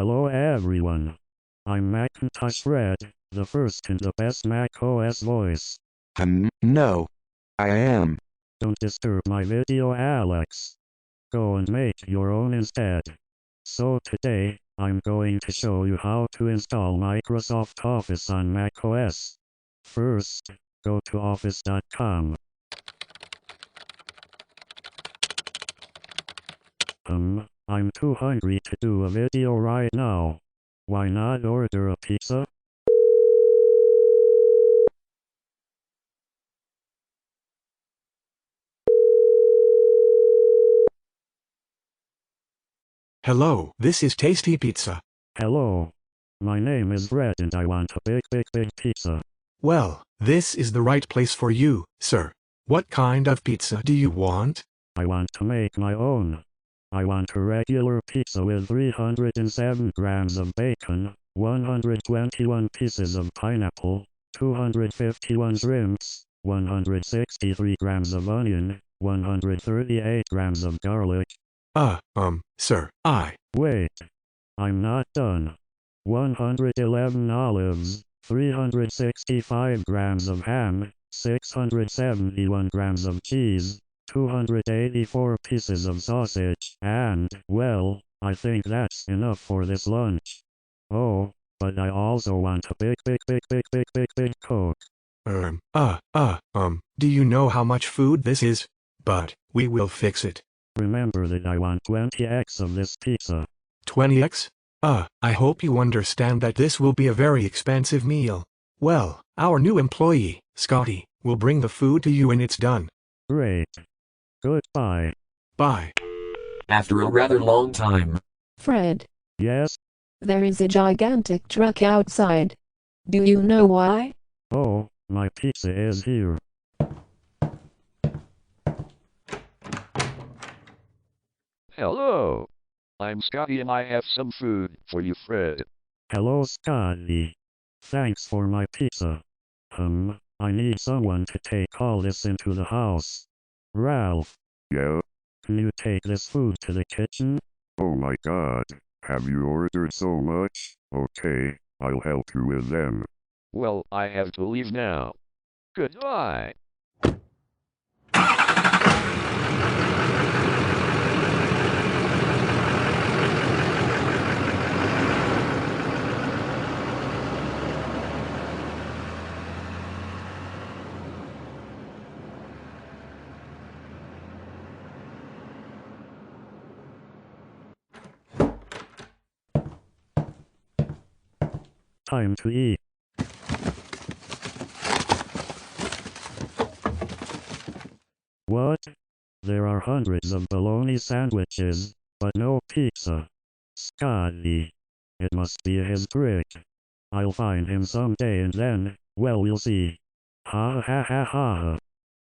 Hello everyone. I'm Macintosh Fred, the first and the best macOS voice. No. I am. Don't disturb my video, Alex. Go and make your own instead. So today, I'm going to show you how to install Microsoft Office on macOS. First, go to office.com. I'm too hungry to do a video right now. Why not order a pizza? Hello, this is Tasty Pizza. Hello. My name is Fred and I want a big pizza. Well, this is the right place for you, sir. What kind of pizza do you want? I want to make my own. I want a regular pizza with 307 grams of bacon, 121 pieces of pineapple, 251 shrimps, 163 grams of onion, 138 grams of garlic. Sir, Wait. I'm not done. 111 olives, 365 grams of ham, 671 grams of cheese, 284 pieces of sausage, and, well, I think that's enough for this lunch. Oh, but I also want a big Coke. do you know how much food this is? But, we will fix it. Remember that I want 20x of this pizza. 20x? I hope you understand that this will be a very expensive meal. Well, our new employee, Scotty, will bring the food to you when it's done. Great. Goodbye. Bye. After a rather long time. Fred, Yes? there is a gigantic truck outside. Do you know why? Oh, my pizza is here. Hello. I'm Scotty and I have some food for you, Fred. Hello, Scotty. Thanks for my pizza. I need someone to take all this into the house. Ralph. Yeah? Can you take this food to the kitchen? Oh my god. Have you ordered so much? Okay, I'll help you with them. Well, I have to leave now. Goodbye. Time to eat. What? There are hundreds of bologna sandwiches, but no pizza. Scotty. It must be his trick. I'll find him someday and then, well, we'll see. Ha ha ha ha.